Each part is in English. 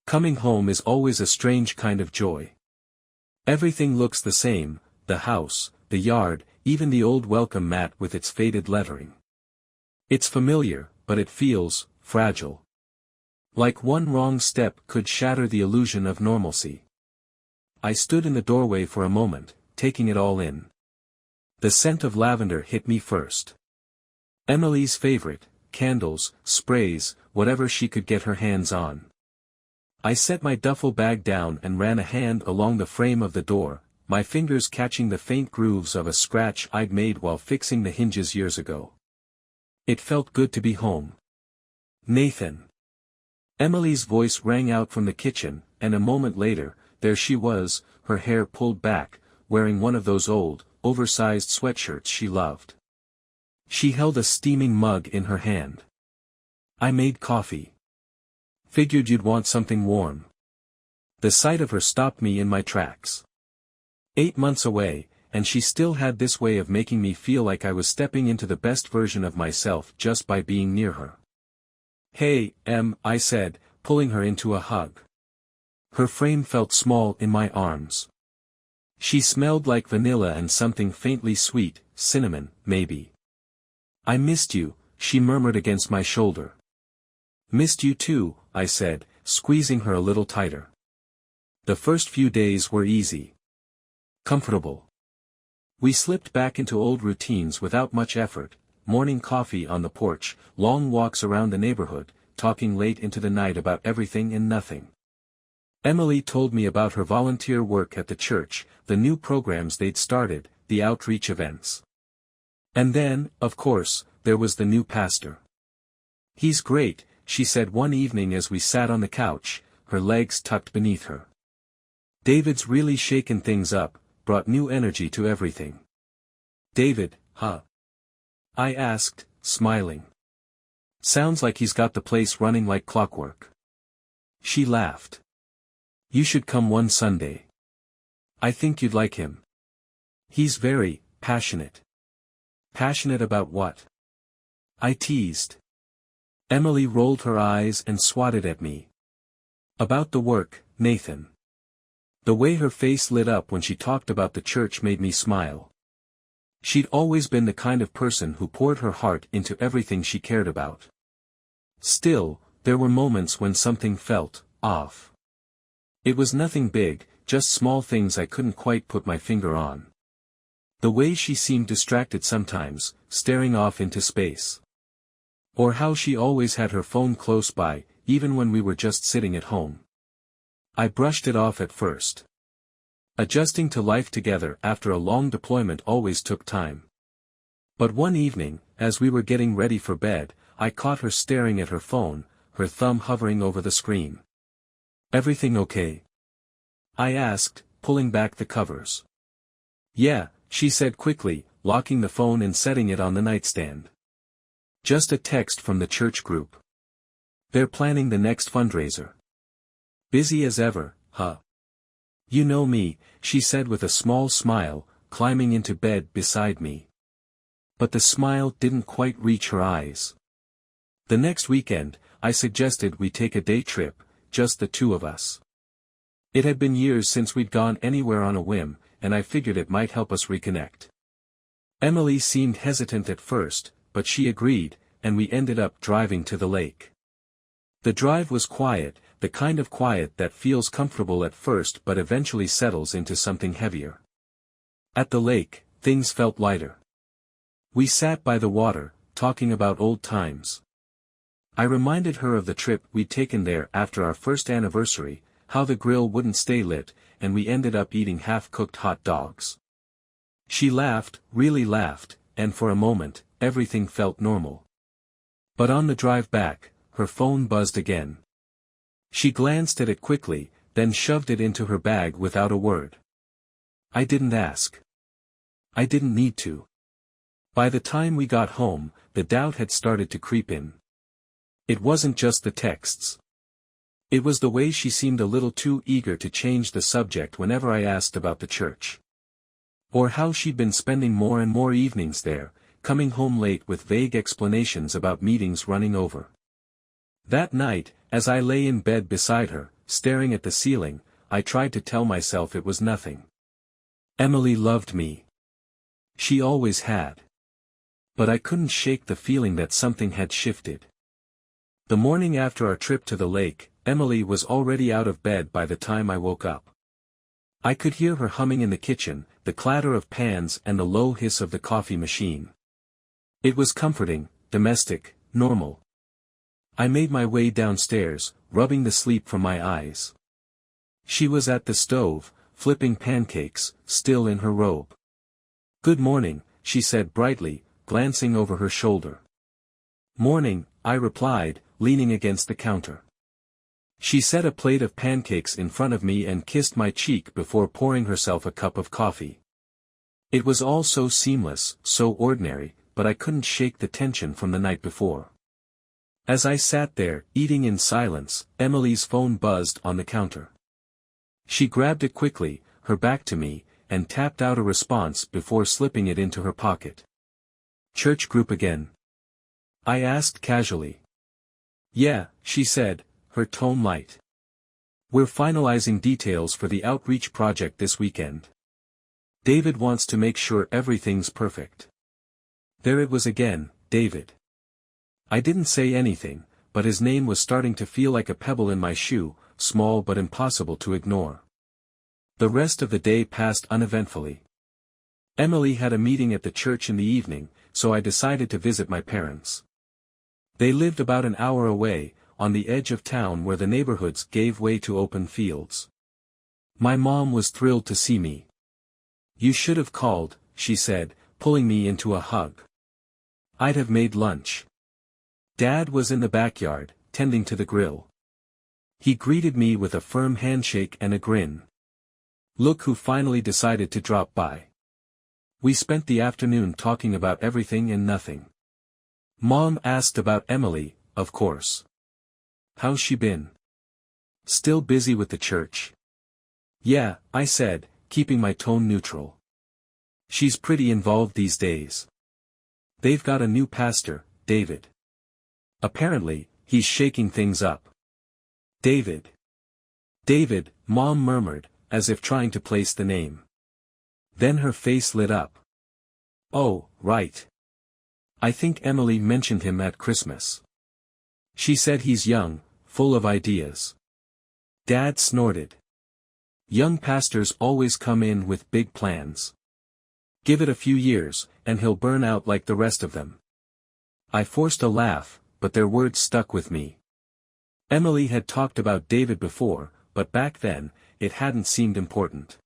Coming home is always a strange kind of joy. Everything looks the same, the house, the yard, even the old welcome mat with its faded lettering. It's familiar, but it feels fragile. Like one wrong step could shatter the illusion of normalcy. I stood in the doorway for a moment, taking it all in. The scent of lavender hit me first. Emily's favorite, candles, sprays, whatever she could get her hands on. I set my duffel bag down and ran a hand along the frame of the door, my fingers catching the faint grooves of a scratch I'd made while fixing the hinges years ago. It felt good to be home. Nathan. Emily's voice rang out from the kitchen, and a moment later, there she was, her hair pulled back, wearing one of those old, oversized sweatshirts she loved. She held a steaming mug in her hand. I made coffee. Figured you'd want something warm. The sight of her stopped me in my tracks. 8 months away, and she still had this way of making me feel like I was stepping into the best version of myself just by being near her. Hey, I said, pulling her into a hug. Her frame felt small in my arms. She smelled like vanilla and something faintly sweet, cinnamon, maybe. I missed you, she murmured against my shoulder. Missed you too, I said, squeezing her a little tighter. The first few days were easy. Comfortable. We slipped back into old routines without much effort, morning coffee on the porch, long walks around the neighborhood, talking late into the night about everything and nothing. Emily told me about her volunteer work at the church, the new programs they'd started, the outreach events. And then, of course, there was the new pastor. He's great, she said one evening as we sat on the couch, her legs tucked beneath her. David's really shaken things up, brought new energy to everything. David, huh? I asked, smiling. Sounds like he's got the place running like clockwork. She laughed. You should come one Sunday. I think you'd like him. He's very passionate. Passionate about what? I teased. Emily rolled her eyes and swatted at me. About the work, Nathan. The way her face lit up when she talked about the church made me smile. She'd always been the kind of person who poured her heart into everything she cared about. Still, there were moments when something felt off. It was nothing big, just small things I couldn't quite put my finger on. The way she seemed distracted sometimes, staring off into space. Or how she always had her phone close by, even when we were just sitting at home. I brushed it off at first. Adjusting to life together after a long deployment always took time. But one evening, as we were getting ready for bed, I caught her staring at her phone, her thumb hovering over the screen. Everything okay? I asked, pulling back the covers. Yeah, she said quickly, locking the phone and setting it on the nightstand. Just a text from the church group. They're planning the next fundraiser. Busy as ever, huh? You know me, she said with a small smile, climbing into bed beside me. But the smile didn't quite reach her eyes. The next weekend, I suggested we take a day trip, just the two of us. It had been years since we'd gone anywhere on a whim, and I figured it might help us reconnect. Emily seemed hesitant at first, but she agreed, and we ended up driving to the lake. The drive was quiet, the kind of quiet that feels comfortable at first but eventually settles into something heavier. At the lake, things felt lighter. We sat by the water, talking about old times. I reminded her of the trip we'd taken there after our first anniversary, how the grill wouldn't stay lit, and we ended up eating half-cooked hot dogs. She laughed, really laughed, and for a moment, everything felt normal. But on the drive back, her phone buzzed again. She glanced at it quickly, then shoved it into her bag without a word. I didn't ask. I didn't need to. By the time we got home, the doubt had started to creep in. It wasn't just the texts. It was the way she seemed a little too eager to change the subject whenever I asked about the church. Or how she'd been spending more and more evenings there, coming home late with vague explanations about meetings running over. That night, as I lay in bed beside her, staring at the ceiling. I tried to tell myself it was nothing. Emily loved me. She always had. But I couldn't shake the feeling that something had shifted. The morning after our trip to the lake, Emily was already out of bed by the time I woke up. I could hear her humming in the kitchen, the clatter of pans and the low hiss of the coffee machine. It was comforting, domestic, normal. I made my way downstairs, rubbing the sleep from my eyes. She was at the stove, flipping pancakes, still in her robe. "Good morning," she said brightly, glancing over her shoulder. "Morning," I replied, leaning against the counter. She set a plate of pancakes in front of me and kissed my cheek before pouring herself a cup of coffee. It was all so seamless, so ordinary, but I couldn't shake the tension from the night before. As I sat there, eating in silence, Emily's phone buzzed on the counter. She grabbed it quickly, her back to me, and tapped out a response before slipping it into her pocket. "Church group again?" I asked casually. "Yeah," she said, her tone light. "We're finalizing details for the outreach project this weekend. David wants to make sure everything's perfect." There it was again, David. I didn't say anything, but his name was starting to feel like a pebble in my shoe, small but impossible to ignore. The rest of the day passed uneventfully. Emily had a meeting at the church in the evening, so I decided to visit my parents. They lived about an hour away, on the edge of town where the neighborhoods gave way to open fields. My mom was thrilled to see me. "You should have called," she said, pulling me into a hug. "I'd have made lunch." Dad was in the backyard, tending to the grill. He greeted me with a firm handshake and a grin. "Look who finally decided to drop by." We spent the afternoon talking about everything and nothing. Mom asked about Emily, of course. "How's she been?" "Still busy with the church?" "Yeah," I said, keeping my tone neutral. "She's pretty involved these days. They've got a new pastor, David. Apparently, he's shaking things up." "David. David," Mom murmured, as if trying to place the name. Then her face lit up. "Oh, right. I think Emily mentioned him at Christmas. She said he's young, full of ideas." Dad snorted. "Young pastors always come in with big plans. Give it a few years, and he'll burn out like the rest of them." I forced a laugh, but their words stuck with me. Emily had talked about David before, but back then, it hadn't seemed important.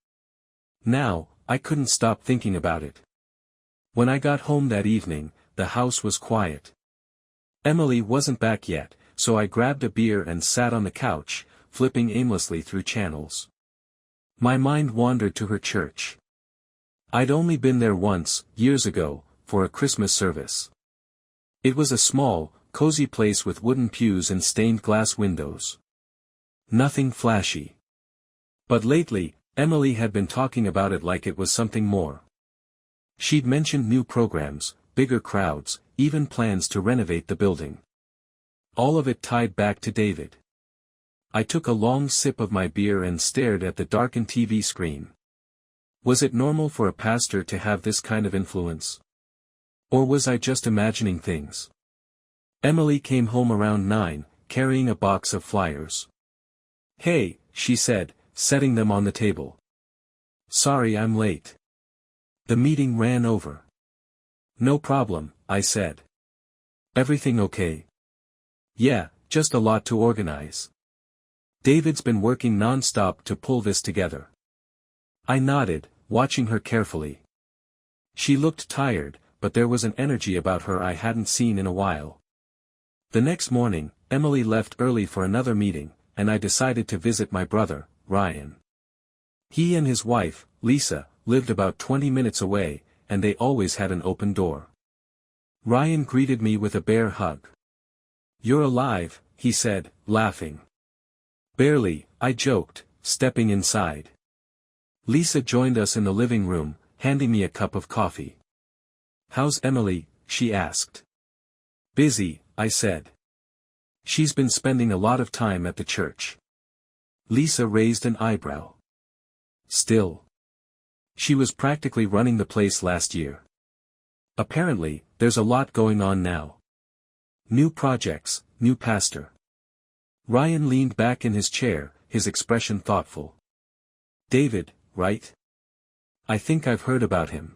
Now, I couldn't stop thinking about it. When I got home that evening, the house was quiet. Emily wasn't back yet, so I grabbed a beer and sat on the couch, flipping aimlessly through channels. My mind wandered to her church. I'd only been there once, years ago, for a Christmas service. It was a small, cozy place with wooden pews and stained glass windows. Nothing flashy. But lately, Emily had been talking about it like it was something more. She'd mentioned new programs, bigger crowds, even plans to renovate the building. All of it tied back to David. I took a long sip of my beer and stared at the darkened TV screen. Was it normal for a pastor to have this kind of influence? Or was I just imagining things? Emily came home around 9, carrying a box of flyers. "Hey," she said, setting them on the table. "Sorry I'm late. The meeting ran over." "No problem," I said. "Everything okay?" "Yeah, just a lot to organize. David's been working non-stop to pull this together." I nodded, watching her carefully. She looked tired, but there was an energy about her I hadn't seen in a while. The next morning, Emily left early for another meeting, and I decided to visit my brother, Ryan. He and his wife, Lisa, lived about 20 minutes away, and they always had an open door. Ryan greeted me with a bear hug. "You're alive," he said, laughing. "Barely," I joked, stepping inside. Lisa joined us in the living room, handing me a cup of coffee. "How's Emily?" she asked. "Busy," I said. "She's been spending a lot of time at the church. Lisa raised an eyebrow. Still. She was practically running the place last year. Apparently, there's a lot going on now. New projects, new pastor. Ryan leaned back in his chair, his expression thoughtful. David, right? I think I've heard about him.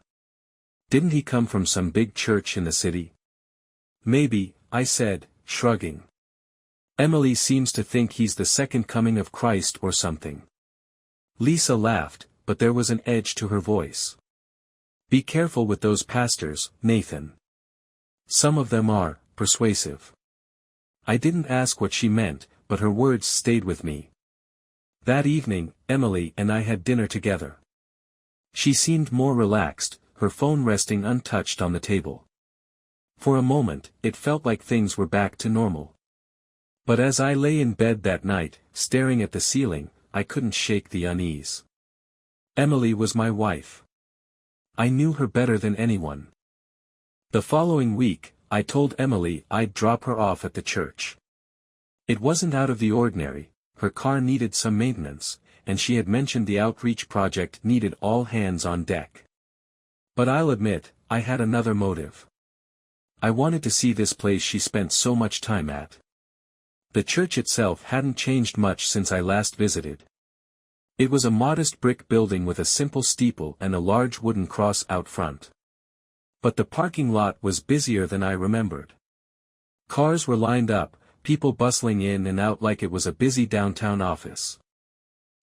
Didn't he come from some big church in the city? Maybe, I said, shrugging. Emily seems to think he's the second coming of Christ or something. Lisa laughed, but there was an edge to her voice. Be careful with those pastors, Nathan. Some of them are persuasive. I didn't ask what she meant, but her words stayed with me. That evening, Emily and I had dinner together. She seemed more relaxed, her phone resting untouched on the table. For a moment, it felt like things were back to normal. But as I lay in bed that night, staring at the ceiling, I couldn't shake the unease. Emily was my wife. I knew her better than anyone. The following week, I told Emily I'd drop her off at the church. It wasn't out of the ordinary, her car needed some maintenance, and she had mentioned the outreach project needed all hands on deck. But I'll admit, I had another motive. I wanted to see this place she spent so much time at. The church itself hadn't changed much since I last visited. It was a modest brick building with a simple steeple and a large wooden cross out front. But the parking lot was busier than I remembered. Cars were lined up, people bustling in and out like it was a busy downtown office.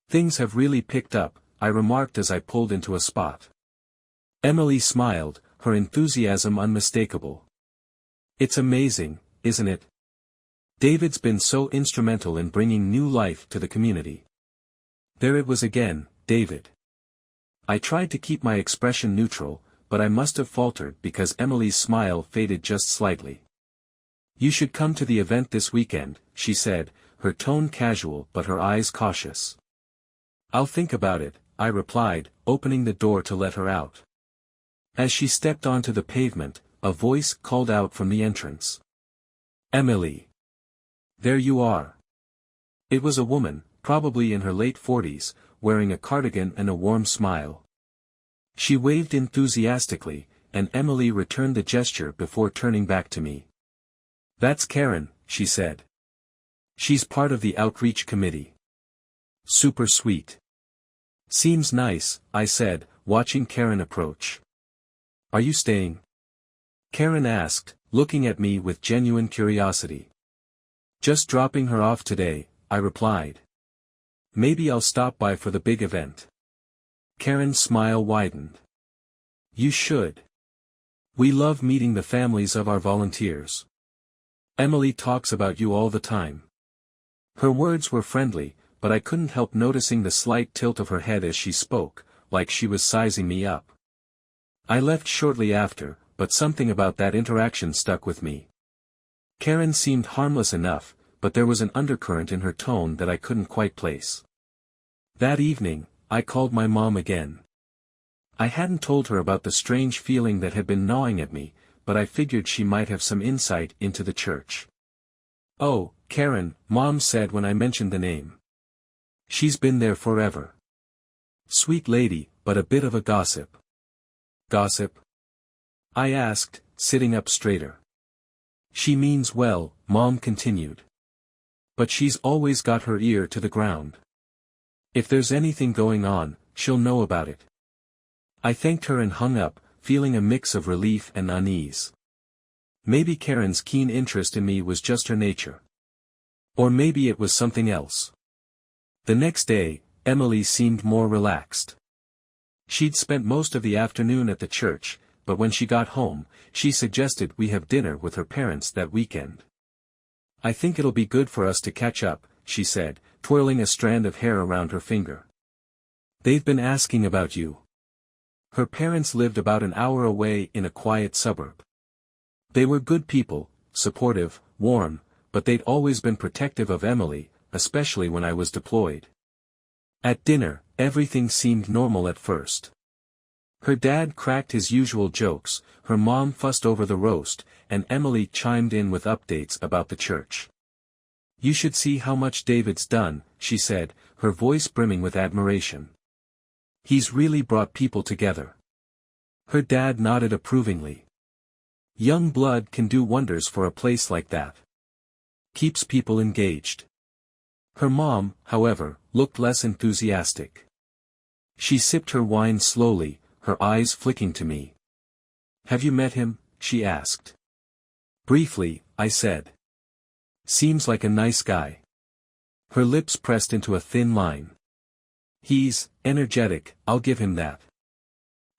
Things have really picked up, I remarked as I pulled into a spot. Emily smiled, her enthusiasm unmistakable. It's amazing, isn't it? David's been so instrumental in bringing new life to the community. There it was again, David. I tried to keep my expression neutral, but I must have faltered because Emily's smile faded just slightly. You should come to the event this weekend, she said, her tone casual but her eyes cautious. I'll think about it, I replied, opening the door to let her out. As she stepped onto the pavement, a voice called out from the entrance. Emily. There you are. It was a woman, probably in her late 40s, wearing a cardigan and a warm smile. She waved enthusiastically, and Emily returned the gesture before turning back to me. That's Karen, she said. She's part of the outreach committee. Super sweet. Seems nice, I said, watching Karen approach. Are you staying? Karen asked, looking at me with genuine curiosity. Just dropping her off today, I replied. Maybe I'll stop by for the big event. Karen's smile widened. You should. We love meeting the families of our volunteers. Emily talks about you all the time. Her words were friendly, but I couldn't help noticing the slight tilt of her head as she spoke, like she was sizing me up. I left shortly after, but something about that interaction stuck with me. Karen seemed harmless enough, but there was an undercurrent in her tone that I couldn't quite place. That evening, I called my mom again. I hadn't told her about the strange feeling that had been gnawing at me, but I figured she might have some insight into the church. Oh, Karen, Mom said when I mentioned the name. She's been there forever. Sweet lady, but a bit of a gossip. Gossip? I asked, sitting up straighter. She means well, Mom continued. But she's always got her ear to the ground. If there's anything going on, she'll know about it. I thanked her and hung up, feeling a mix of relief and unease. Maybe Karen's keen interest in me was just her nature. Or maybe it was something else. The next day, Emily seemed more relaxed. She'd spent most of the afternoon at the church, but when she got home, she suggested we have dinner with her parents that weekend. I think it'll be good for us to catch up, she said, twirling a strand of hair around her finger. They've been asking about you. Her parents lived about an hour away in a quiet suburb. They were good people, supportive, warm, but they'd always been protective of Emily, especially when I was deployed. At dinner, everything seemed normal at first. Her dad cracked his usual jokes, her mom fussed over the roast, and Emily chimed in with updates about the church. You should see how much David's done, she said, her voice brimming with admiration. "He's really brought people together." Her dad nodded approvingly. "Young blood can do wonders for a place like that. Keeps people engaged." Her mom, however, looked less enthusiastic. She sipped her wine slowly, her eyes flicking to me. "Have you met him?" she asked. "Briefly," I said. "Seems like a nice guy." Her lips pressed into a thin line. "He's energetic, I'll give him that."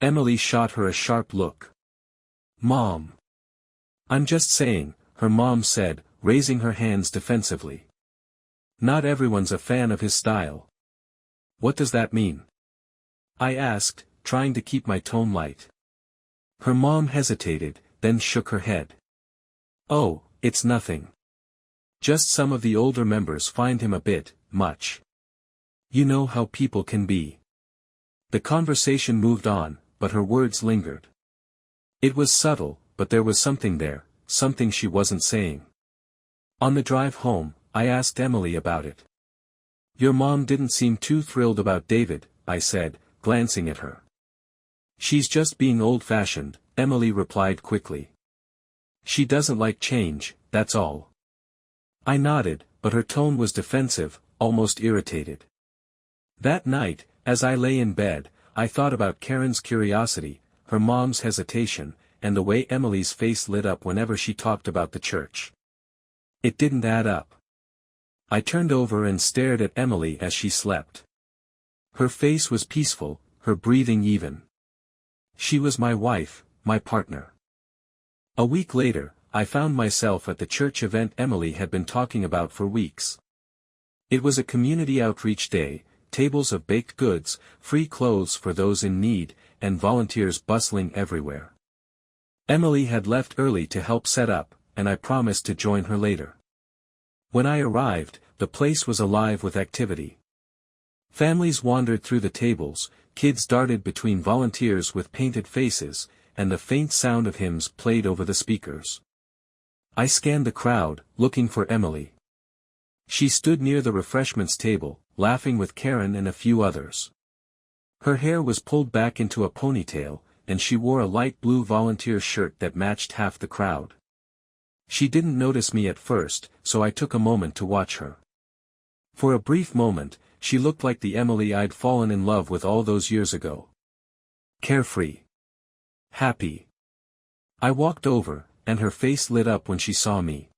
Emily shot her a sharp look. "Mom." "I'm just saying," her mom said, raising her hands defensively. "Not everyone's a fan of his style." "What does that mean?" I asked, trying to keep my tone light. Her mom hesitated, then shook her head. "Oh, it's nothing. Just some of the older members find him a bit much. You know how people can be." The conversation moved on, but her words lingered. It was subtle, but there was something there, something she wasn't saying. On the drive home, I asked Emily about it. "Your mom didn't seem too thrilled about David," I said, glancing at her. "She's just being old-fashioned," Emily replied quickly. "She doesn't like change, that's all." I nodded, but her tone was defensive, almost irritated. That night, as I lay in bed, I thought about Karen's curiosity, her mom's hesitation, and the way Emily's face lit up whenever she talked about the church. It didn't add up. I turned over and stared at Emily as she slept. Her face was peaceful, her breathing even. She was my wife, my partner. A week later, I found myself at the church event Emily had been talking about for weeks. It was a community outreach day, tables of baked goods, free clothes for those in need, and volunteers bustling everywhere. Emily had left early to help set up, and I promised to join her later. When I arrived, the place was alive with activity. Families wandered through the tables, kids darted between volunteers with painted faces, and the faint sound of hymns played over the speakers. I scanned the crowd, looking for Emily. She stood near the refreshments table, laughing with Karen and a few others. Her hair was pulled back into a ponytail, and she wore a light blue volunteer shirt that matched half the crowd. She didn't notice me at first, so I took a moment to watch her. For a brief moment, she looked like the Emily I'd fallen in love with all those years ago. Carefree. Happy. I walked over, and her face lit up when she saw me.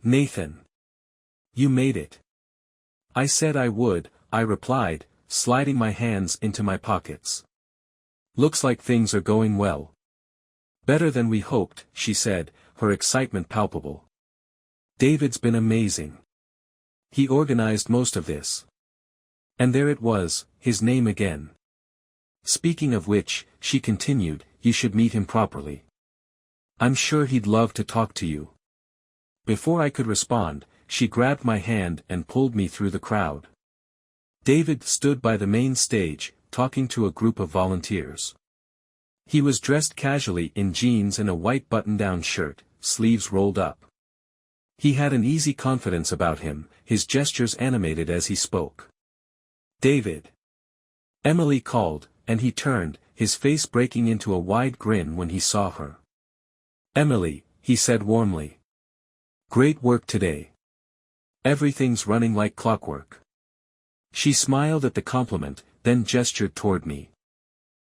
"Nathan. You made it." "I said I would," I replied, sliding my hands into my pockets. "Looks like things are going well." "Better than we hoped," she said, her excitement palpable. "David's been amazing. He organized most of this." And there it was, his name again. "Speaking of which," she continued, "you should meet him properly. I'm sure he'd love to talk to you." Before I could respond, she grabbed my hand and pulled me through the crowd. David stood by the main stage, talking to a group of volunteers. He was dressed casually in jeans and a white button-down shirt, sleeves rolled up. He had an easy confidence about him, his gestures animated as he spoke. "David." Emily called, and he turned, his face breaking into a wide grin when he saw her. "Emily," he said warmly. "Great work today. Everything's running like clockwork." She smiled at the compliment, then gestured toward me.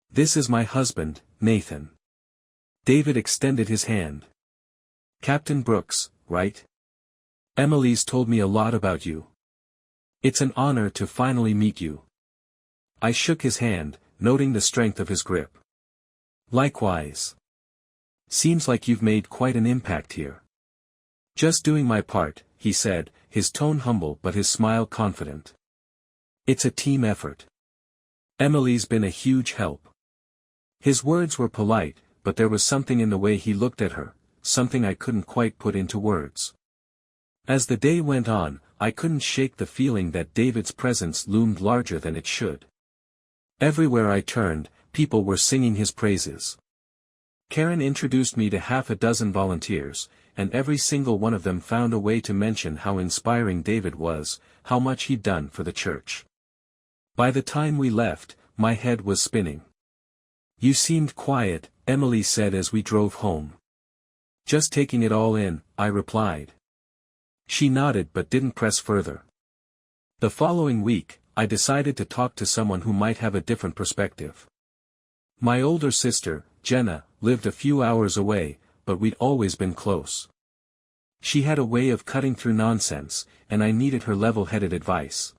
"This is my husband, Nathan." David extended his hand. "Captain Brooks, right? Emily's told me a lot about you. It's an honor to finally meet you." I shook his hand, noting the strength of his grip. "Likewise. Seems like you've made quite an impact here." "Just doing my part," he said, his tone humble but his smile confident. "It's a team effort. Emily's been a huge help." His words were polite, but there was something in the way he looked at her, something I couldn't quite put into words. As the day went on, I couldn't shake the feeling that David's presence loomed larger than it should. Everywhere I turned, people were singing his praises. Karen introduced me to half a dozen volunteers, and every single one of them found a way to mention how inspiring David was, how much he'd done for the church. By the time we left, my head was spinning. "You seemed quiet," Emily said as we drove home. "Just taking it all in," I replied. She nodded but didn't press further. The following week, I decided to talk to someone who might have a different perspective. My older sister, Jenna, lived a few hours away, but we'd always been close. She had a way of cutting through nonsense, and I needed her level-headed advice.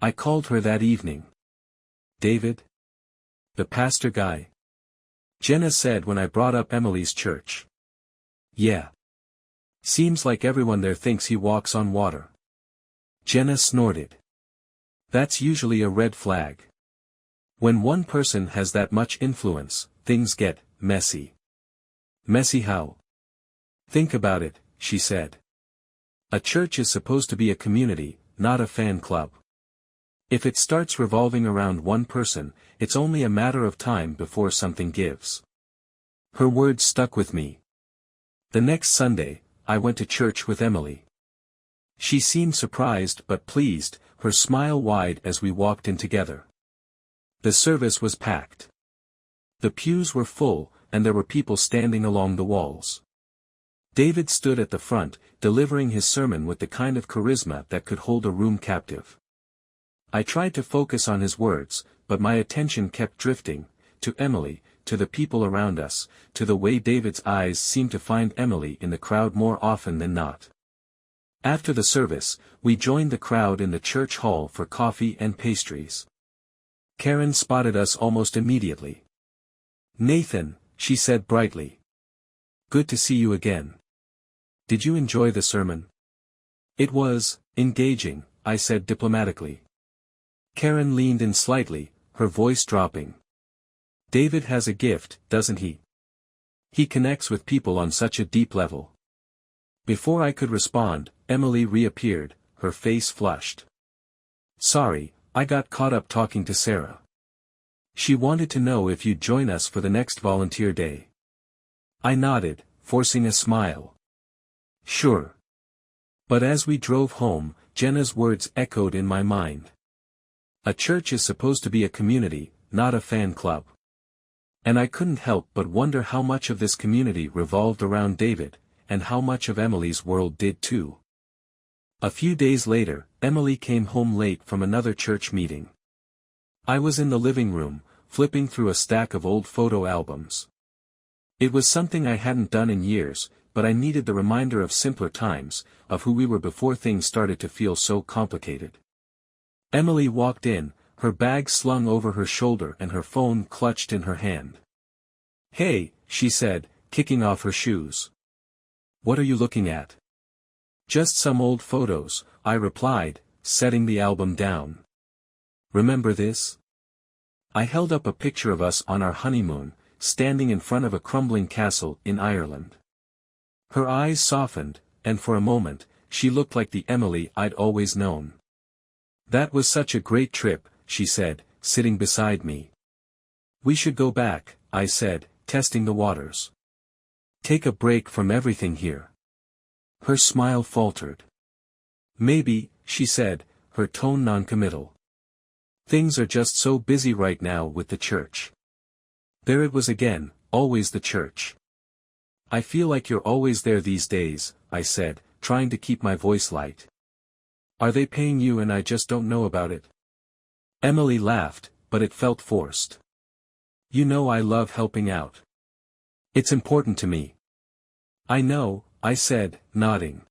I called her that evening. "David? The pastor guy?" Jenna said when I brought up Emily's church. "Yeah. Seems like everyone there thinks he walks on water." Jenna snorted. "That's usually a red flag. When one person has that much influence, things get messy." "Messy how?" "Think about it," she said. "A church is supposed to be a community, not a fan club. If it starts revolving around one person, it's only a matter of time before something gives." Her words stuck with me. The next Sunday, I went to church with Emily. She seemed surprised but pleased, her smile wide as we walked in together. The service was packed. The pews were full, and there were people standing along the walls. David stood at the front, delivering his sermon with the kind of charisma that could hold a room captive. I tried to focus on his words, but my attention kept drifting, to Emily, to the people around us, to the way David's eyes seemed to find Emily in the crowd more often than not. After the service, we joined the crowd in the church hall for coffee and pastries. Karen spotted us almost immediately. "Nathan," she said brightly. "Good to see you again. Did you enjoy the sermon?" "It was engaging," I said diplomatically. Karen leaned in slightly, her voice dropping. "David has a gift, doesn't he? He connects with people on such a deep level." Before I could respond, Emily reappeared, her face flushed. "Sorry, I got caught up talking to Sarah. She wanted to know if you'd join us for the next volunteer day." I nodded, forcing a smile. "Sure." But as we drove home, Jenna's words echoed in my mind. A church is supposed to be a community, not a fan club. And I couldn't help but wonder how much of this community revolved around David, and how much of Emily's world did too. A few days later, Emily came home late from another church meeting. I was in the living room, flipping through a stack of old photo albums. It was something I hadn't done in years, but I needed the reminder of simpler times, of who we were before things started to feel so complicated. Emily walked in, her bag slung over her shoulder and her phone clutched in her hand. "Hey," she said, kicking off her shoes. "What are you looking at?" "Just some old photos," I replied, setting the album down. "Remember this?" I held up a picture of us on our honeymoon, standing in front of a crumbling castle in Ireland. Her eyes softened, and for a moment, she looked like the Emily I'd always known. "That was such a great trip," she said, sitting beside me. "We should go back," I said, testing the waters. "Take a break from everything here." Her smile faltered. "Maybe," she said, her tone noncommittal. "Things are just so busy right now with the church." There it was again, always the church. "I feel like you're always there these days," I said, trying to keep my voice light. "Are they paying you and I just don't know about it?" Emily laughed, but it felt forced. "You know I love helping out. It's important to me." "I know," I said, nodding.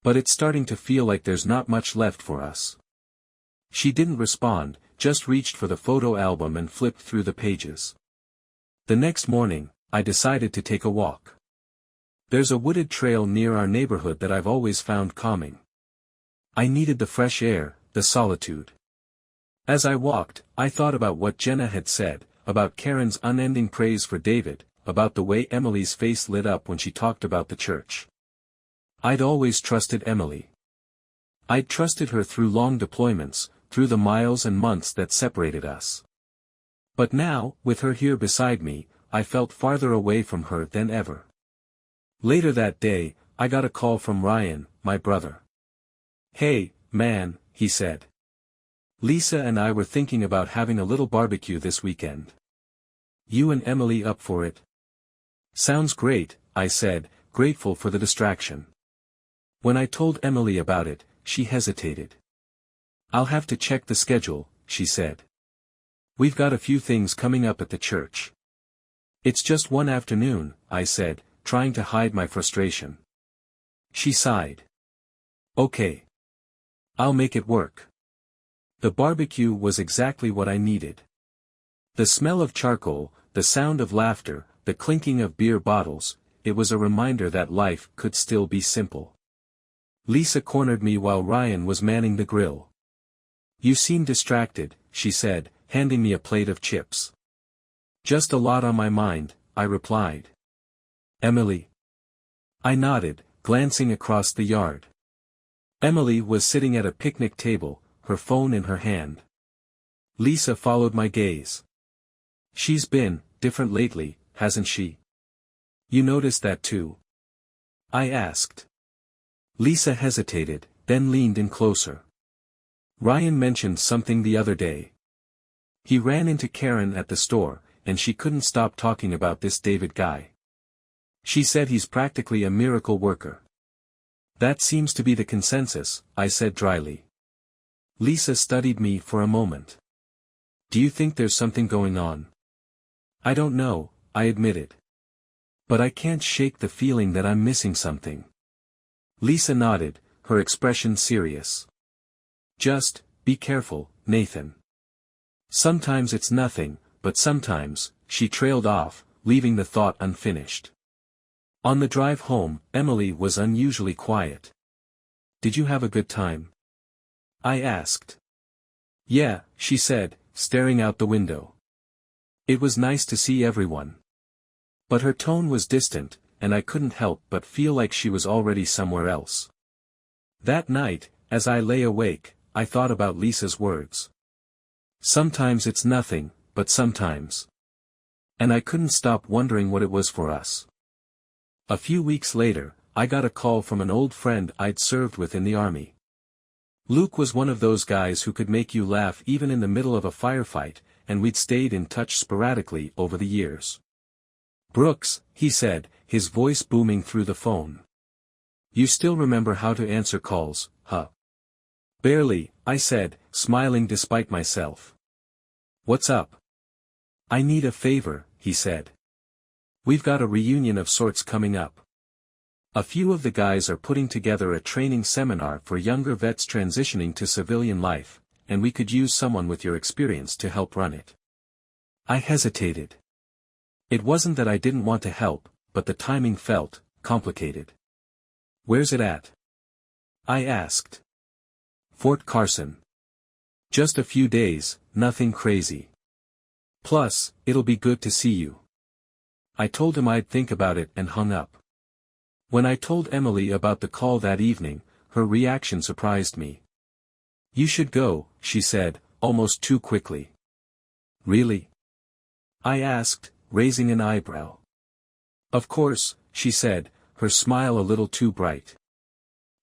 "But it's starting to feel like there's not much left for us." She didn't respond, just reached for the photo album and flipped through the pages. The next morning, I decided to take a walk. There's a wooded trail near our neighborhood that I've always found calming. I needed the fresh air, the solitude. As I walked, I thought about what Jenna had said, about Karen's unending praise for David, about the way Emily's face lit up when she talked about the church. I'd always trusted Emily. I'd trusted her through long deployments, through the miles and months that separated us. But now, with her here beside me, I felt farther away from her than ever. Later that day, I got a call from Ryan, my brother. "Hey, man," he said. "Lisa and I were thinking about having a little barbecue this weekend. You and Emily up for it?" "Sounds great," I said, grateful for the distraction. When I told Emily about it, she hesitated. "I'll have to check the schedule," she said. "We've got a few things coming up at the church." "It's just one afternoon," I said, trying to hide my frustration. She sighed. "Okay. I'll make it work." The barbecue was exactly what I needed. The smell of charcoal, the sound of laughter, the clinking of beer bottles, it was a reminder that life could still be simple. Lisa cornered me while Ryan was manning the grill. "You seem distracted," she said, handing me a plate of chips. "Just a lot on my mind," I replied. "Emily?" I nodded, glancing across the yard. Emily was sitting at a picnic table, her phone in her hand. Lisa followed my gaze. "She's been different lately, hasn't she? You noticed that too?" I asked. Lisa hesitated, then leaned in closer. "Ryan mentioned something the other day. He ran into Karen at the store, and she couldn't stop talking about this David guy. She said he's practically a miracle worker." "That seems to be the consensus," I said dryly. Lisa studied me for a moment. "Do you think there's something going on?" "I don't know," I admitted. "But I can't shake the feeling that I'm missing something." Lisa nodded, her expression serious. "Just, be careful, Nathan. Sometimes it's nothing, but sometimes," she trailed off, leaving the thought unfinished. On the drive home, Emily was unusually quiet. "Did you have a good time?" I asked. "Yeah," she said, staring out the window. "It was nice to see everyone." But her tone was distant, and I couldn't help but feel like she was already somewhere else. That night, as I lay awake, I thought about Lisa's words. Sometimes it's nothing, but sometimes. And I couldn't stop wondering what it was for us. A few weeks later, I got a call from an old friend I'd served with in the army. Luke was one of those guys who could make you laugh even in the middle of a firefight, and we'd stayed in touch sporadically over the years. "Brooks," he said, his voice booming through the phone. "You still remember how to answer calls, huh?" "Barely," I said, smiling despite myself. "What's up?" "I need a favor," he said. "We've got a reunion of sorts coming up. A few of the guys are putting together a training seminar for younger vets transitioning to civilian life, and we could use someone with your experience to help run it." I hesitated. It wasn't that I didn't want to help, but the timing felt complicated. "Where's it at?" I asked. "Fort Carson. Just a few days, nothing crazy. Plus, it'll be good to see you." I told him I'd think about it and hung up. When I told Emily about the call that evening, her reaction surprised me. "You should go," she said, almost too quickly. "Really?" I asked, raising an eyebrow. "Of course," she said, her smile a little too bright.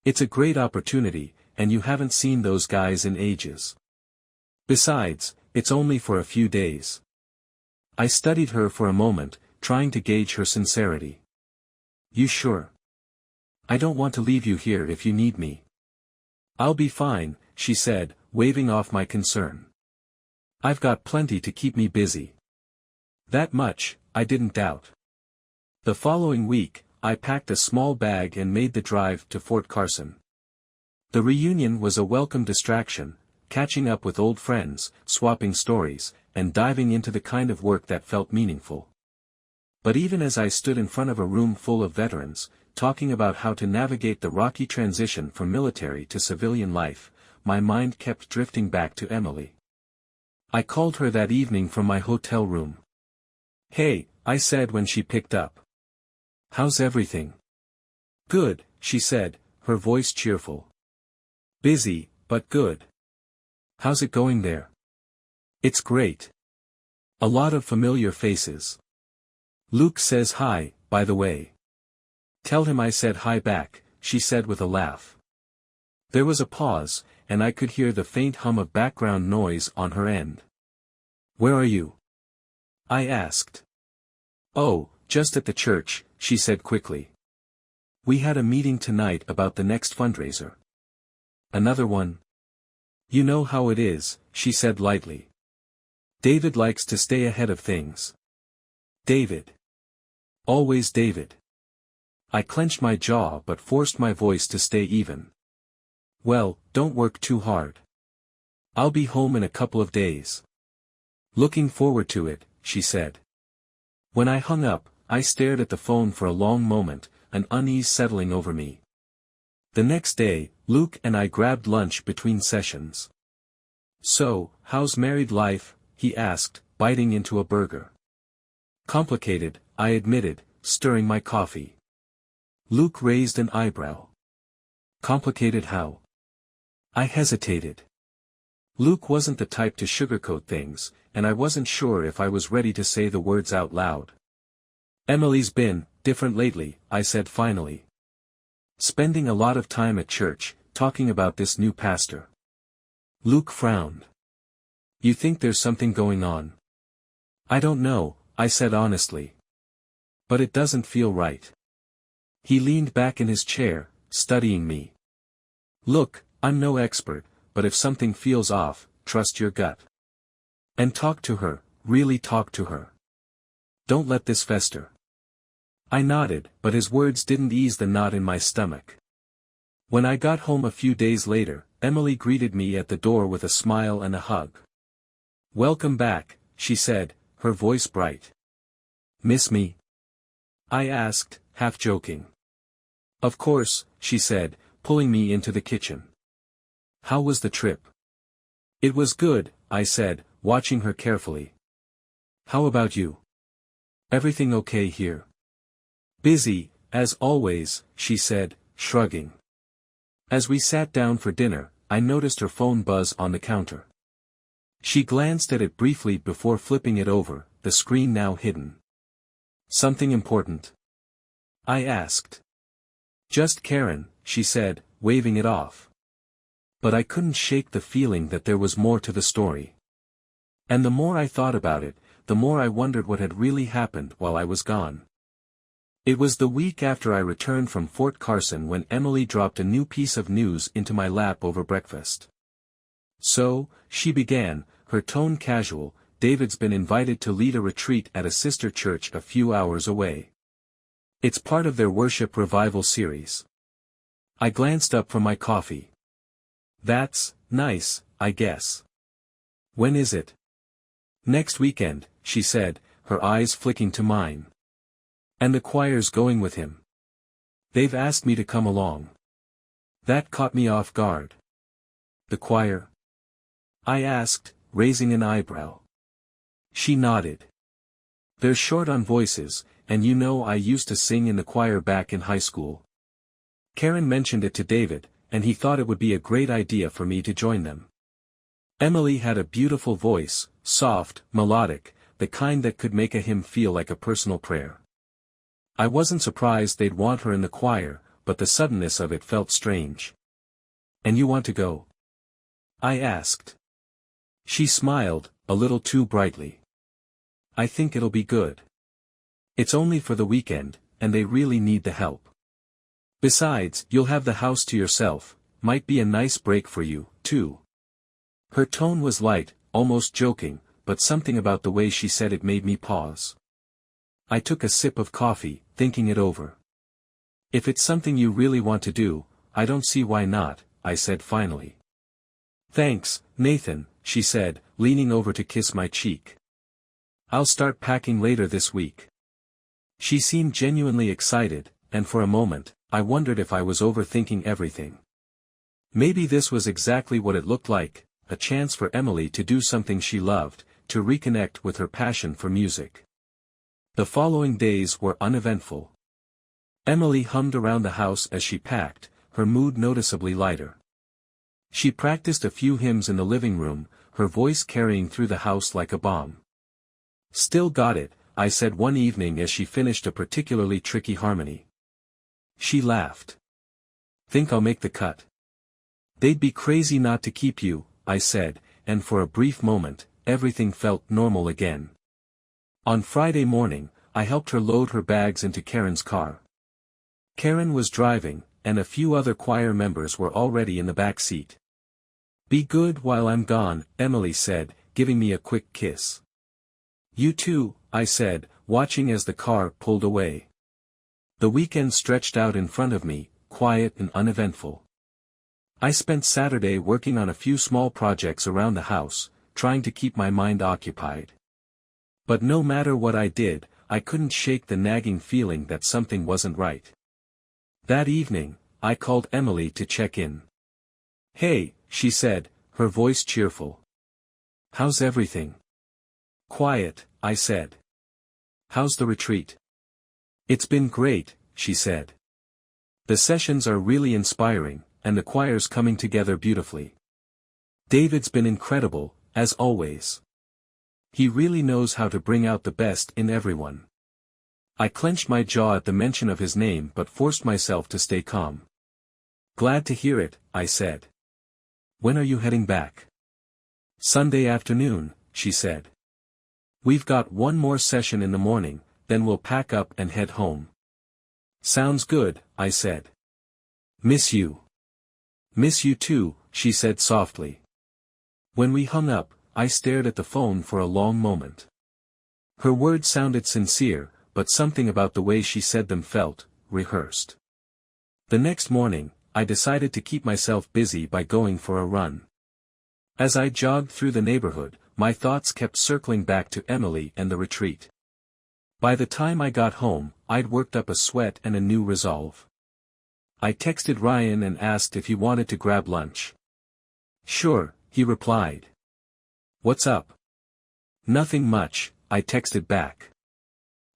"It's a great opportunity, and you haven't seen those guys in ages. Besides, it's only for a few days." I studied her for a moment, trying to gauge her sincerity. "You sure? I don't want to leave you here if you need me." "I'll be fine," she said, waving off my concern. "I've got plenty to keep me busy." That much, I didn't doubt. The following week, I packed a small bag and made the drive to Fort Carson. The reunion was a welcome distraction, catching up with old friends, swapping stories, and diving into the kind of work that felt meaningful. But even as I stood in front of a room full of veterans, talking about how to navigate the rocky transition from military to civilian life, my mind kept drifting back to Emily. I called her that evening from my hotel room. "Hey," I said when she picked up. "How's everything?" "Good," she said, her voice cheerful. "Busy, but good. How's it going there?" "It's great. A lot of familiar faces. Luke says hi, by the way. Tell him I said hi back, she said with a laugh. There was a pause, and I could hear the faint hum of background noise on her end. Where are you? I asked. Oh, just at the church, she said quickly. We had a meeting tonight about the next fundraiser. Another one? You know how it is, she said lightly. David likes to stay ahead of things. David. Always David. I clenched my jaw but forced my voice to stay even. Well, don't work too hard. I'll be home in a couple of days. Looking forward to it, she said. When I hung up, I stared at the phone for a long moment, an unease settling over me. The next day, Luke and I grabbed lunch between sessions. So, how's married life? He asked, biting into a burger. Complicated, I admitted, stirring my coffee. Luke raised an eyebrow. Complicated how? I hesitated. Luke wasn't the type to sugarcoat things, and I wasn't sure if I was ready to say the words out loud. Emily's been different lately, I said finally. Spending a lot of time at church, talking about this new pastor. Luke frowned. You think there's something going on? I don't know, I said honestly. But it doesn't feel right. He leaned back in his chair, studying me. Look, I'm no expert, but if something feels off, trust your gut. And talk to her, really talk to her. Don't let this fester. I nodded, but his words didn't ease the knot in my stomach. When I got home a few days later, Emily greeted me at the door with a smile and a hug. Welcome back, she said, her voice bright. Miss me? I asked, half joking. Of course, she said, pulling me into the kitchen. How was the trip? It was good, I said, watching her carefully. How about you? Everything okay here? Busy, as always, she said, shrugging. As we sat down for dinner, I noticed her phone buzz on the counter. She glanced at it briefly before flipping it over, the screen now hidden. Something important? I asked. Just Karen, she said, waving it off. But I couldn't shake the feeling that there was more to the story. And the more I thought about it, the more I wondered what had really happened while I was gone. It was the week after I returned from Fort Carson when Emily dropped a new piece of news into my lap over breakfast. So, she began, her tone casual, David's been invited to lead a retreat at a sister church a few hours away. It's part of their worship revival series. I glanced up from my coffee. That's nice, I guess. When is it? Next weekend, she said, her eyes flicking to mine. And the choir's going with him. They've asked me to come along. That caught me off guard. The choir? I asked, raising an eyebrow. She nodded. They're short on voices, and you know I used to sing in the choir back in high school. Karen mentioned it to David, and he thought it would be a great idea for me to join them. Emily had a beautiful voice, soft, melodic, the kind that could make a hymn feel like a personal prayer. I wasn't surprised they'd want her in the choir, but the suddenness of it felt strange. And you want to go? I asked. She smiled, a little too brightly. I think it'll be good. It's only for the weekend, and they really need the help. Besides, you'll have the house to yourself, might be a nice break for you, too. Her tone was light, almost joking, but something about the way she said it made me pause. I took a sip of coffee, thinking it over. If it's something you really want to do, I don't see why not, I said finally. Thanks, Nathan, she said, leaning over to kiss my cheek. I'll start packing later this week. She seemed genuinely excited, and for a moment, I wondered if I was overthinking everything. Maybe this was exactly what it looked like, a chance for Emily to do something she loved, to reconnect with her passion for music. The following days were uneventful. Emily hummed around the house as she packed, her mood noticeably lighter. She practiced a few hymns in the living room, her voice carrying through the house like a bomb. Still got it, I said one evening as she finished a particularly tricky harmony. She laughed. Think I'll make the cut? They'd be crazy not to keep you, I said, and for a brief moment, everything felt normal again. On Friday morning, I helped her load her bags into Karen's car. Karen was driving, and a few other choir members were already in the back seat. Be good while I'm gone, Emily said, giving me a quick kiss. You too, I said, watching as the car pulled away. The weekend stretched out in front of me, quiet and uneventful. I spent Saturday working on a few small projects around the house, trying to keep my mind occupied. But no matter what I did, I couldn't shake the nagging feeling that something wasn't right. That evening, I called Emily to check in. Hey, she said, her voice cheerful. How's everything? Quiet, I said. How's the retreat? It's been great, she said. The sessions are really inspiring, and the choir's coming together beautifully. David's been incredible, as always. He really knows how to bring out the best in everyone. I clenched my jaw at the mention of his name but forced myself to stay calm. Glad to hear it, I said. When are you heading back? Sunday afternoon, she said. We've got one more session in the morning, then we'll pack up and head home. Sounds good, I said. Miss you. Miss you too, she said softly. When we hung up, I stared at the phone for a long moment. Her words sounded sincere, but something about the way she said them felt rehearsed. The next morning, I decided to keep myself busy by going for a run. As I jogged through the neighborhood, my thoughts kept circling back to Emily and the retreat. By the time I got home, I'd worked up a sweat and a new resolve. I texted Ryan and asked if he wanted to grab lunch. Sure, he replied. What's up? Nothing much, I texted back.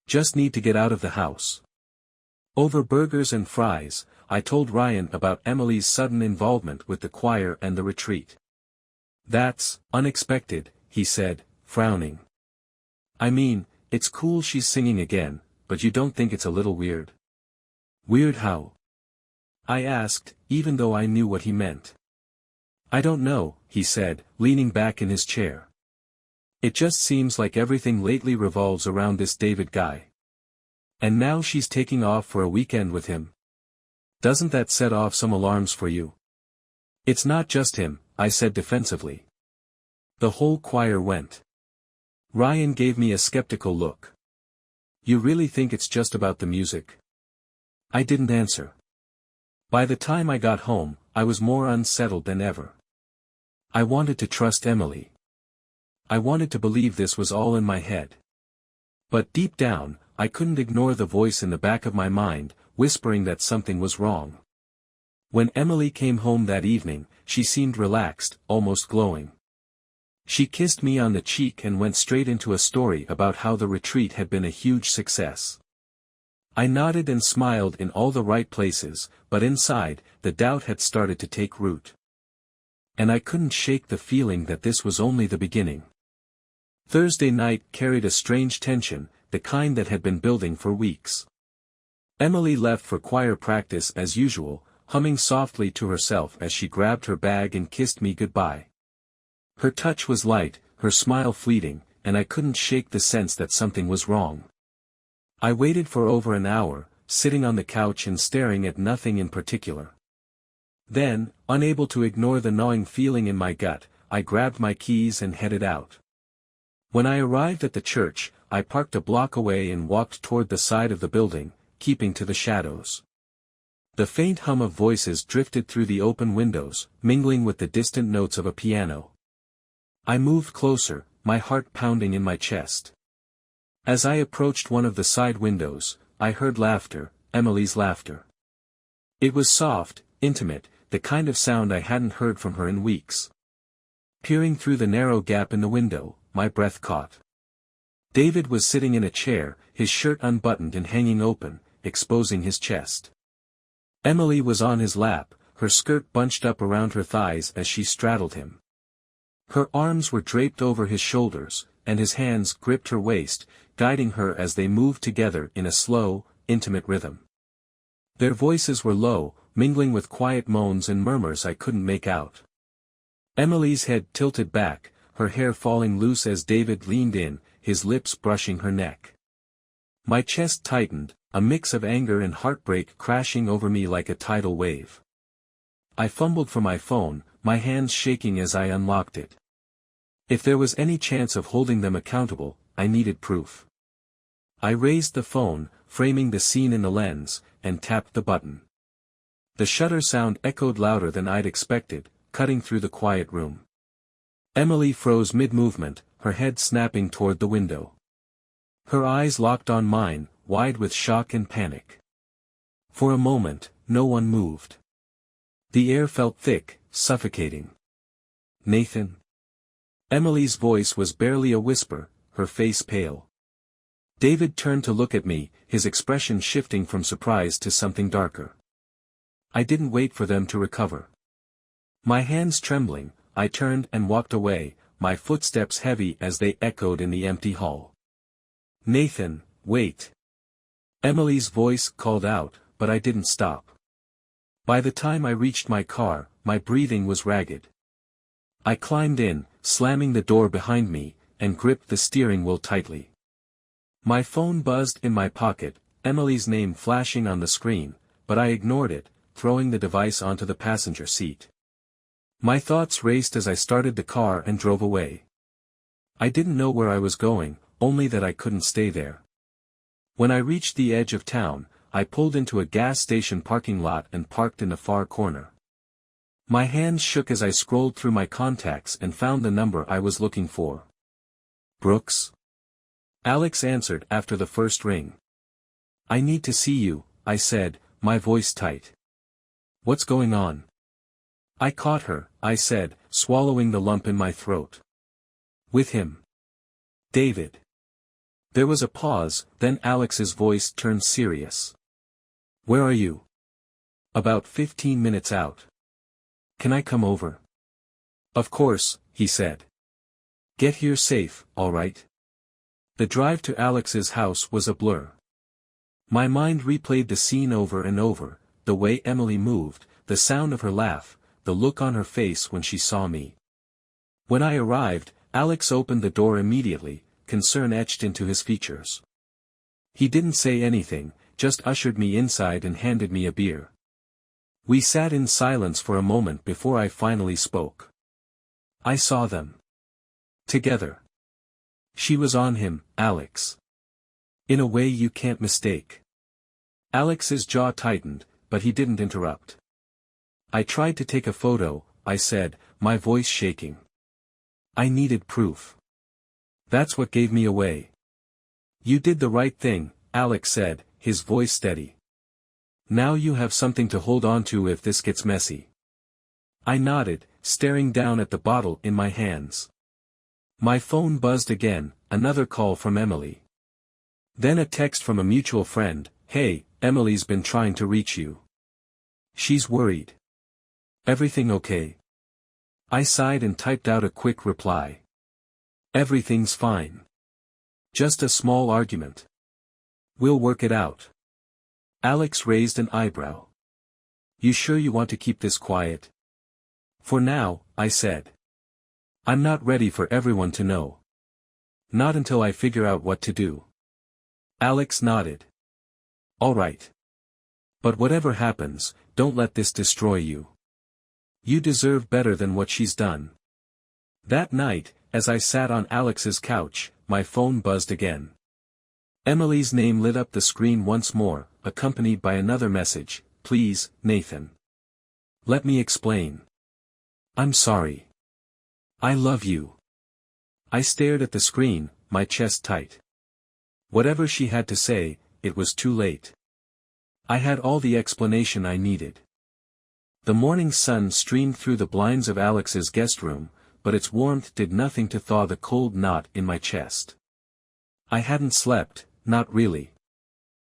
Just need to get out of the house. Over burgers and fries, I told Ryan about Emily's sudden involvement with the choir and the retreat. That's unexpected, he said, frowning. I mean, it's cool she's singing again, but you don't think it's a little weird? Weird how? I asked, even though I knew what he meant. I don't know, he said, leaning back in his chair. It just seems like everything lately revolves around this David guy. And now she's taking off for a weekend with him. Doesn't that set off some alarms for you? It's not just him, I said defensively. The whole choir went. Ryan gave me a skeptical look. You really think it's just about the music? I didn't answer. By the time I got home, I was more unsettled than ever. I wanted to trust Emily. I wanted to believe this was all in my head. But deep down, I couldn't ignore the voice in the back of my mind, whispering that something was wrong. When Emily came home that evening, she seemed relaxed, almost glowing. She kissed me on the cheek and went straight into a story about how the retreat had been a huge success. I nodded and smiled in all the right places, but inside, the doubt had started to take root. And I couldn't shake the feeling that this was only the beginning. Thursday night carried a strange tension, the kind that had been building for weeks. Emily left for choir practice as usual, humming softly to herself as she grabbed her bag and kissed me goodbye. Her touch was light, her smile fleeting, and I couldn't shake the sense that something was wrong. I waited for over an hour, sitting on the couch and staring at nothing in particular. Then, unable to ignore the gnawing feeling in my gut, I grabbed my keys and headed out. When I arrived at the church, I parked a block away and walked toward the side of the building, keeping to the shadows. The faint hum of voices drifted through the open windows, mingling with the distant notes of a piano. I moved closer, my heart pounding in my chest. As I approached one of the side windows, I heard laughter, Emily's laughter. It was soft, intimate, the kind of sound I hadn't heard from her in weeks. Peering through the narrow gap in the window, my breath caught. David was sitting in a chair, his shirt unbuttoned and hanging open, exposing his chest. Emily was on his lap, her skirt bunched up around her thighs as she straddled him. Her arms were draped over his shoulders, and his hands gripped her waist, guiding her as they moved together in a slow, intimate rhythm. Their voices were low, mingling with quiet moans and murmurs I couldn't make out. Emily's head tilted back, her hair falling loose as David leaned in, his lips brushing her neck. My chest tightened, a mix of anger and heartbreak crashing over me like a tidal wave. I fumbled for my phone, my hands shaking as I unlocked it. If there was any chance of holding them accountable, I needed proof. I raised the phone, framing the scene in the lens, and tapped the button. The shutter sound echoed louder than I'd expected, cutting through the quiet room. Emily froze mid-movement, her head snapping toward the window. Her eyes locked on mine, wide with shock and panic. For a moment, no one moved. The air felt thick, suffocating. "Nathan?" Emily's voice was barely a whisper, her face pale. David turned to look at me, his expression shifting from surprise to something darker. I didn't wait for them to recover. My hands trembling, I turned and walked away, my footsteps heavy as they echoed in the empty hall. "Nathan, wait." Emily's voice called out, but I didn't stop. By the time I reached my car, my breathing was ragged. I climbed in, slamming the door behind me, and gripped the steering wheel tightly. My phone buzzed in my pocket, Emily's name flashing on the screen, but I ignored it, throwing the device onto the passenger seat. My thoughts raced as I started the car and drove away. I didn't know where I was going, only that I couldn't stay there. When I reached the edge of town, I pulled into a gas station parking lot and parked in the far corner. My hands shook as I scrolled through my contacts and found the number I was looking for. "Brooks?" Alex answered after the first ring. "I need to see you," I said, my voice tight. "What's going on?" "I caught her," I said, swallowing the lump in my throat. "With him." "David." There was a pause, then Alex's voice turned serious. "Where are you?" "About 15 minutes out." "Can I come over?" "Of course," he said. "Get here safe, all right?" The drive to Alex's house was a blur. My mind replayed the scene over and over, the way Emily moved, the sound of her laugh, the look on her face when she saw me. When I arrived, Alex opened the door immediately, concern etched into his features. He didn't say anything, just ushered me inside and handed me a beer. We sat in silence for a moment before I finally spoke. "I saw them. Together. She was on him, Alex. In a way you can't mistake." Alex's jaw tightened, but he didn't interrupt. "I tried to take a photo," I said, my voice shaking. "I needed proof. That's what gave me away." "You did the right thing," Alex said, his voice steady. "Now you have something to hold on to if this gets messy." I nodded, staring down at the bottle in my hands. My phone buzzed again, another call from Emily. Then a text from a mutual friend, "Hey, Emily's been trying to reach you. She's worried. Everything okay?" I sighed and typed out a quick reply. "Everything's fine. Just a small argument. We'll work it out." Alex raised an eyebrow. "You sure you want to keep this quiet?" "For now," I said. "I'm not ready for everyone to know. Not until I figure out what to do." Alex nodded. "All right. But whatever happens, don't let this destroy you. You deserve better than what she's done." That night, as I sat on Alex's couch, my phone buzzed again. Emily's name lit up the screen once more, accompanied by another message, "Please, Nathan. Let me explain. I'm sorry. I love you." I stared at the screen, my chest tight. Whatever she had to say, it was too late. I had all the explanation I needed. The morning sun streamed through the blinds of Alex's guest room, but its warmth did nothing to thaw the cold knot in my chest. I hadn't slept, not really.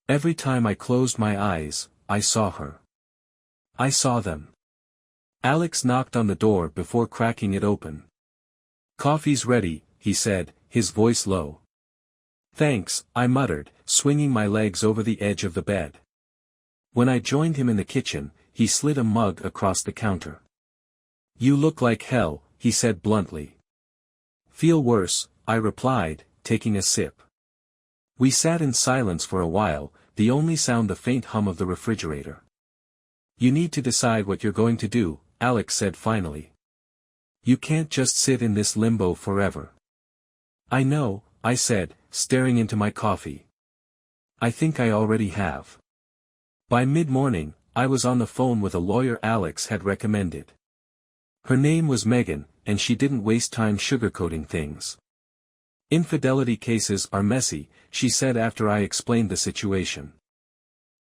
Every time I closed my eyes, I saw her. I saw them. Alex knocked on the door before cracking it open. "Coffee's ready," he said, his voice low. "Thanks," I muttered, swinging my legs over the edge of the bed. When I joined him in the kitchen, he slid a mug across the counter. "You look like hell," he said bluntly. "Feel worse," I replied, taking a sip. We sat in silence for a while, the only sound the faint hum of the refrigerator. "You need to decide what you're going to do," Alex said finally. "You can't just sit in this limbo forever." "I know," I said, staring into my coffee. "I think I already have." By mid-morning, I was on the phone with a lawyer Alex had recommended. Her name was Megan, and she didn't waste time sugarcoating things. "Infidelity cases are messy," she said after I explained the situation.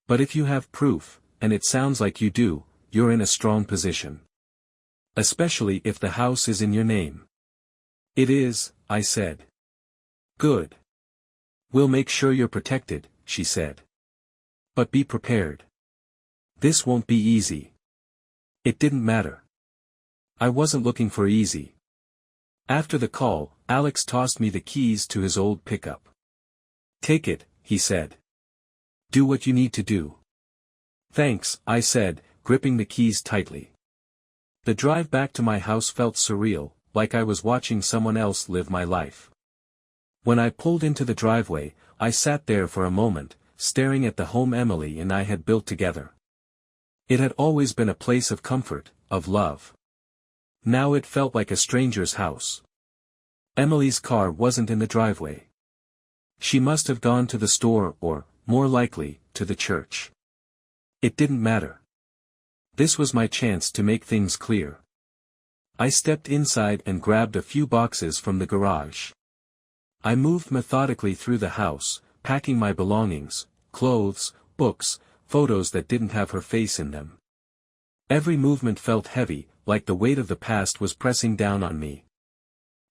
"But if you have proof, and it sounds like you do, you're in a strong position. Especially if the house is in your name." "It is," I said. "Good. We'll make sure you're protected," she said. "But be prepared. This won't be easy." It didn't matter. I wasn't looking for easy. After the call, Alex tossed me the keys to his old pickup. "Take it," he said. "Do what you need to do." "Thanks," I said, gripping the keys tightly. The drive back to my house felt surreal, like I was watching someone else live my life. When I pulled into the driveway, I sat there for a moment, staring at the home Emily and I had built together. It had always been a place of comfort, of love. Now it felt like a stranger's house. Emily's car wasn't in the driveway. She must have gone to the store or, more likely, to the church. It didn't matter. This was my chance to make things clear. I stepped inside and grabbed a few boxes from the garage. I moved methodically through the house, packing my belongings, clothes, books, photos that didn't have her face in them. Every movement felt heavy, like the weight of the past was pressing down on me.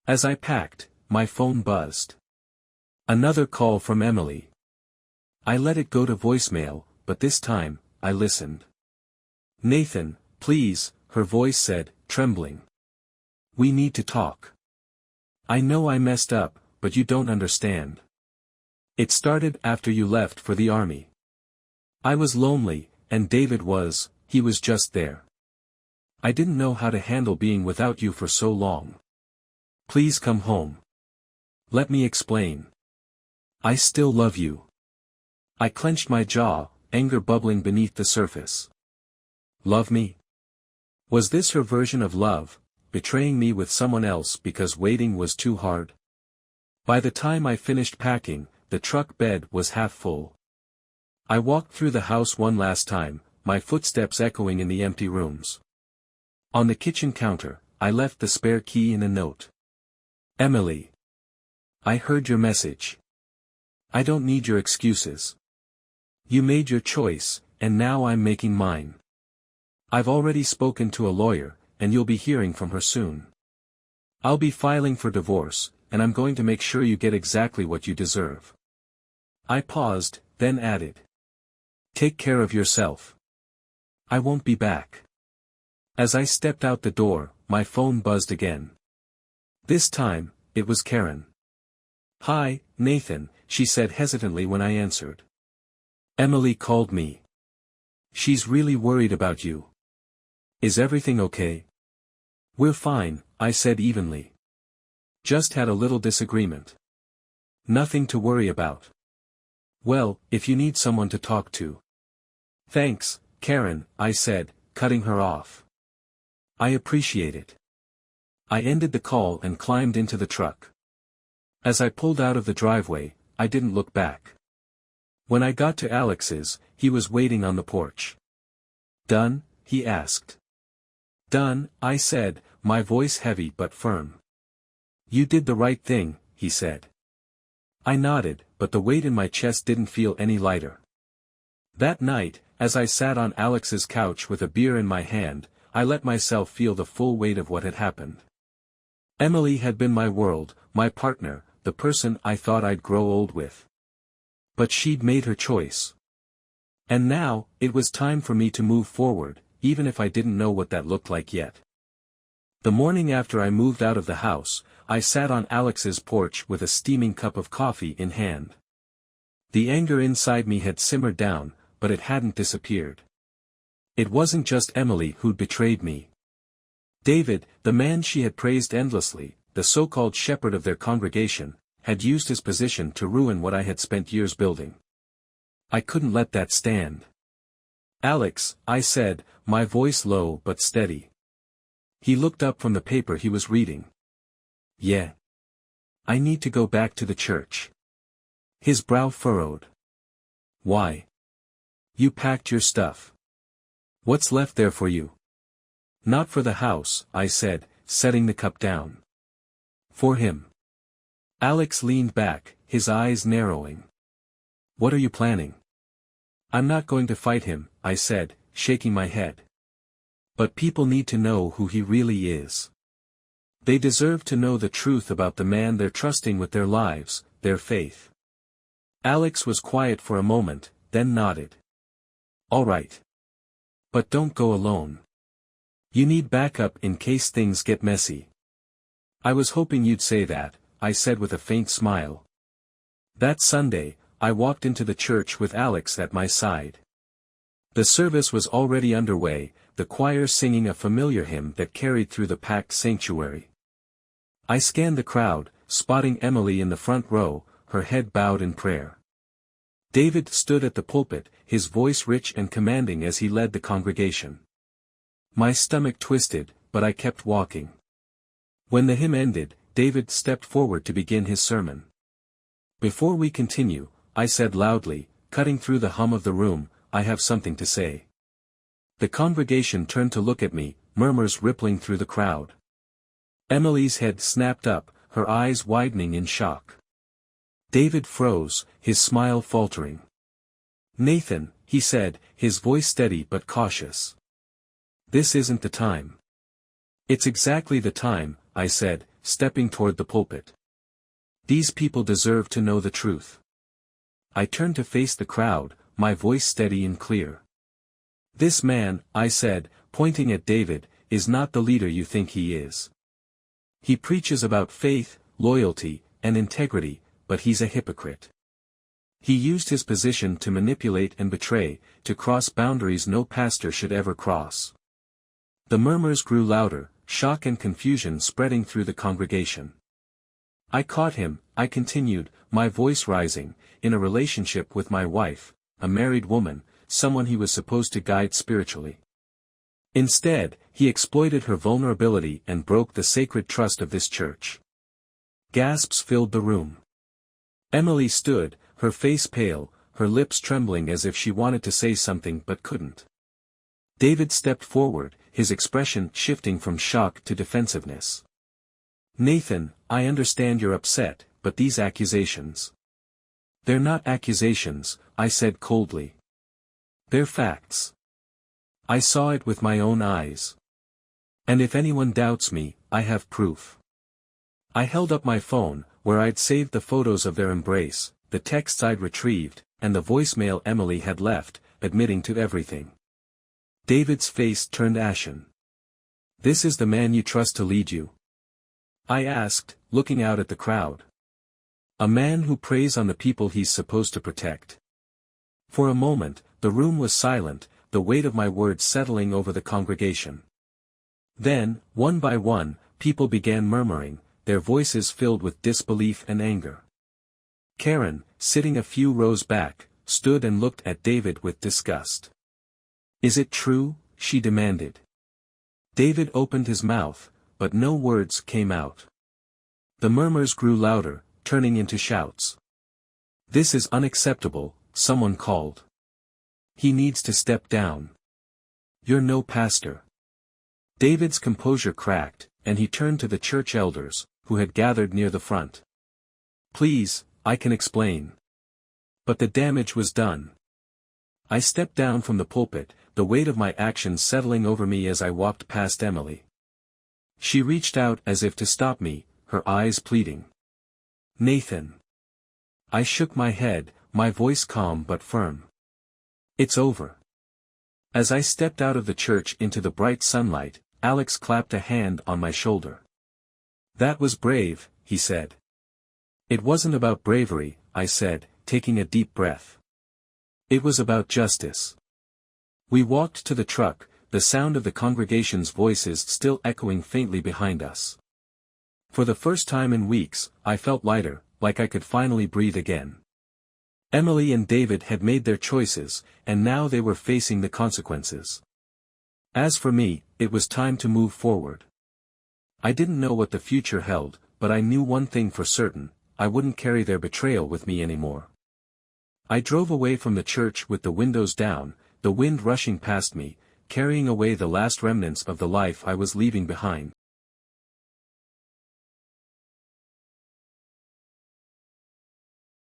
As I packed, my phone buzzed. Another call from Emily. I let it go to voicemail, but this time, I listened. "Nathan, please," her voice said, trembling. "We need to talk. I know I messed up, but you don't understand. It started after you left for the army. I was lonely, and David he was just there. I didn't know how to handle being without you for so long. Please come home. Let me explain. I still love you." I clenched my jaw, anger bubbling beneath the surface. Love me? Was this her version of love, betraying me with someone else because waiting was too hard? By the time I finished packing, the truck bed was half full. I walked through the house one last time, my footsteps echoing in the empty rooms. On the kitchen counter, I left the spare key and a note. "Emily. I heard your message. I don't need your excuses. You made your choice, and now I'm making mine. I've already spoken to a lawyer, and you'll be hearing from her soon. I'll be filing for divorce, and I'm going to make sure you get exactly what you deserve." I paused, then added. "Take care of yourself. I won't be back." As I stepped out the door, my phone buzzed again. This time, it was Karen. "Hi, Nathan," she said hesitantly when I answered. "Emily called me. She's really worried about you. Is everything okay?" "We're fine," I said evenly. "Just had a little disagreement. Nothing to worry about." "Well, if you need someone to talk to." "Thanks, Karen," I said, cutting her off. "I appreciate it." I ended the call and climbed into the truck. As I pulled out of the driveway, I didn't look back. When I got to Alex's, he was waiting on the porch. "Done?" he asked. "Done," I said, my voice heavy but firm. "You did the right thing," he said. I nodded, but the weight in my chest didn't feel any lighter. That night, as I sat on Alex's couch with a beer in my hand, I let myself feel the full weight of what had happened. Emily had been my world, my partner, the person I thought I'd grow old with. But she'd made her choice. And now, it was time for me to move forward, even if I didn't know what that looked like yet. The morning after I moved out of the house, I sat on Alex's porch with a steaming cup of coffee in hand. The anger inside me had simmered down, but it hadn't disappeared. It wasn't just Emily who'd betrayed me. David, the man she had praised endlessly, the so-called shepherd of their congregation, had used his position to ruin what I had spent years building. I couldn't let that stand. "Alex," I said, my voice low but steady. He looked up from the paper he was reading. "Yeah. I need to go back to the church." His brow furrowed. "Why? You packed your stuff. What's left there for you?" "Not for the house," I said, setting the cup down. "For him." Alex leaned back, his eyes narrowing. "What are you planning?" "I'm not going to fight him," I said, shaking my head. "But people need to know who he really is. They deserve to know the truth about the man they're trusting with their lives, their faith." Alex was quiet for a moment, then nodded. "All right. But don't go alone. You need backup in case things get messy." "I was hoping you'd say that," I said with a faint smile. That Sunday, I walked into the church with Alex at my side. The service was already underway, the choir singing a familiar hymn that carried through the packed sanctuary. I scanned the crowd, spotting Emily in the front row, her head bowed in prayer. David stood at the pulpit, his voice rich and commanding as he led the congregation. My stomach twisted, but I kept walking. When the hymn ended, David stepped forward to begin his sermon. "Before we continue," I said loudly, cutting through the hum of the room, "I have something to say." The congregation turned to look at me, murmurs rippling through the crowd. Emily's head snapped up, her eyes widening in shock. David froze, his smile faltering. "Nathan," he said, his voice steady but cautious. "This isn't the time." "It's exactly the time," I said, stepping toward the pulpit. "These people deserve to know the truth." I turned to face the crowd, my voice steady and clear. "This man," I said, pointing at David, "is not the leader you think he is. He preaches about faith, loyalty, and integrity, but he's a hypocrite. He used his position to manipulate and betray, to cross boundaries no pastor should ever cross." The murmurs grew louder, shock and confusion spreading through the congregation. "I caught him," I continued, my voice rising, "in a relationship with my wife, a married woman, someone he was supposed to guide spiritually. Instead, he exploited her vulnerability and broke the sacred trust of this church." Gasps filled the room. Emily stood, her face pale, her lips trembling as if she wanted to say something but couldn't. David stepped forward, his expression shifting from shock to defensiveness. "Nathan, I understand you're upset, but these accusations—" "They're not accusations," I said coldly. "They're facts. I saw it with my own eyes. And if anyone doubts me, I have proof." I held up my phone, where I'd saved the photos of their embrace, the texts I'd retrieved, and the voicemail Emily had left, admitting to everything. David's face turned ashen. "This is the man you trust to lead you?" I asked, looking out at the crowd. "A man who preys on the people he's supposed to protect." For a moment, the room was silent, the weight of my words settling over the congregation. Then, one by one, people began murmuring, their voices filled with disbelief and anger. Karen, sitting a few rows back, stood and looked at David with disgust. "Is it true?" she demanded. David opened his mouth, but no words came out. The murmurs grew louder, turning into shouts. "This is unacceptable," someone called. "He needs to step down. You're no pastor." David's composure cracked, and he turned to the church elders, who had gathered near the front. "Please, I can explain." But the damage was done. I stepped down from the pulpit, the weight of my actions settling over me as I walked past Emily. She reached out as if to stop me, her eyes pleading. "Nathan." I shook my head, my voice calm but firm. "It's over." As I stepped out of the church into the bright sunlight, Alex clapped a hand on my shoulder. "That was brave," he said. "It wasn't about bravery," I said, taking a deep breath. It was about justice. We walked to the truck, the sound of the congregation's voices still echoing faintly behind us. For the first time in weeks, I felt lighter, like I could finally breathe again. Emily and David had made their choices, and now they were facing the consequences. As for me, it was time to move forward. I didn't know what the future held, but I knew one thing for certain: I wouldn't carry their betrayal with me anymore. I drove away from the church with the windows down, the wind rushing past me, carrying away the last remnants of the life I was leaving behind.